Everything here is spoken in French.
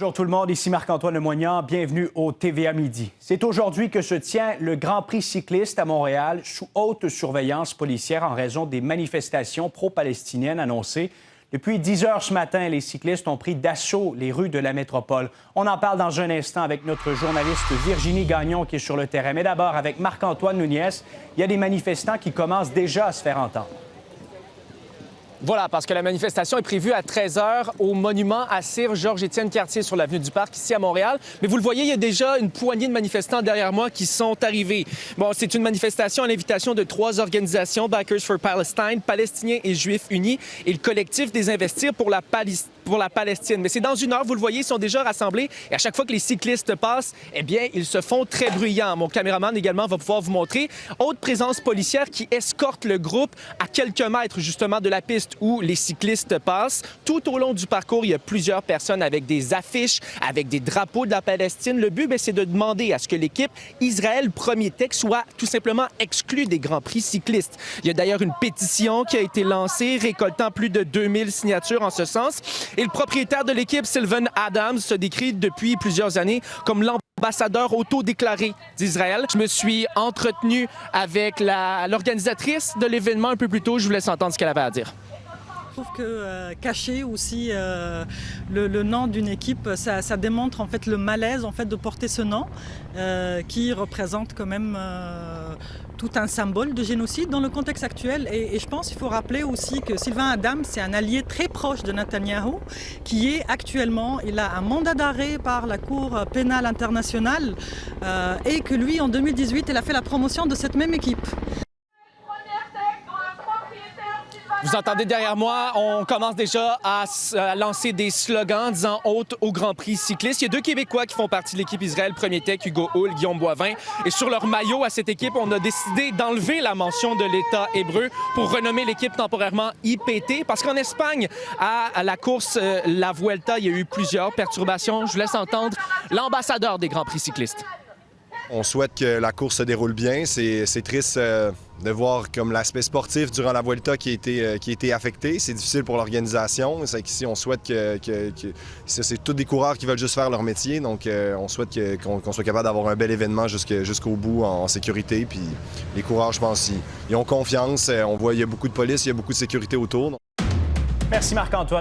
Bonjour tout le monde, ici Marc-Antoine Lemoignan, bienvenue au TVA Midi. C'est aujourd'hui que se tient le Grand Prix cycliste à Montréal sous haute surveillance policière en raison des manifestations pro-palestiniennes annoncées. Depuis 10 heures ce matin, les cyclistes ont pris d'assaut les rues de la métropole. On en parle dans un instant avec notre journaliste Virginie Gagnon qui est sur le terrain. Mais d'abord, avec Marc-Antoine Nunez, il y a des manifestants qui commencent déjà à se faire entendre. Voilà, parce que la manifestation est prévue à 13h au monument à Sir Georges-Étienne Cartier sur l'avenue du Parc, ici à Montréal. Mais vous le voyez, il y a déjà une poignée de manifestants derrière moi qui sont arrivés. Bon, c'est une manifestation à l'invitation de 3 organisations, Bikers for Palestine, Palestiniens et Juifs unis, et le collectif des Investir pour la Palestine. Mais c'est dans une heure, vous le voyez, ils sont déjà rassemblés. Et à chaque fois que les cyclistes passent, eh bien, ils se font très bruyants. Mon caméraman également va pouvoir vous montrer. Autre présence policière qui escorte le groupe à quelques mètres, justement, de la piste où les cyclistes passent. Tout au long du parcours, il y a plusieurs personnes avec des affiches, avec des drapeaux de la Palestine. Le but, c'est de demander à ce que l'équipe Israël Premier Tech soit tout simplement exclue des Grands Prix cyclistes. Il y a d'ailleurs une pétition qui a été lancée, récoltant plus de 2000 signatures en ce sens. Et le propriétaire de l'équipe, Sylvan Adams, se décrit depuis plusieurs années comme l'ambassadeur autodéclaré d'Israël. Je me suis entretenu avec l'organisatrice de l'événement un peu plus tôt. Je vous laisse entendre ce qu'elle avait à dire. Je trouve que cacher aussi le nom d'une équipe, ça démontre en fait le malaise en fait de porter ce nom qui représente quand même tout un symbole de génocide dans le contexte actuel. Et je pense qu'il faut rappeler aussi que Sylvan Adams, c'est un allié très proche de Netanyahou, qui est actuellement, il a un mandat d'arrêt par la Cour pénale internationale et que lui, en 2018, il a fait la promotion de cette même équipe. Vous entendez derrière moi, on commence déjà à lancer des slogans disant « Haute au Grand Prix cycliste ». Il y a 2 Québécois qui font partie de l'équipe Israël Premier Tech, Hugo Hull, Guillaume Boivin. Et sur leur maillot à cette équipe, on a décidé d'enlever la mention de l'État hébreu pour renommer l'équipe temporairement IPT. Parce qu'en Espagne, à la course La Vuelta, il y a eu plusieurs perturbations. Je vous laisse entendre l'ambassadeur des Grands Prix cyclistes. On souhaite que la course se déroule bien. C'est triste de voir comme l'aspect sportif durant la Vuelta qui a été affecté. C'est difficile pour l'organisation. C'est qu'ici, on souhaite que c'est tous des coureurs qui veulent juste faire leur métier. Donc, on souhaite qu'on soit capable d'avoir un bel événement jusqu'au bout en sécurité. Puis les coureurs, je pense, ils ont confiance. On voit il y a beaucoup de police, il y a beaucoup de sécurité autour. Merci Marc-Antoine.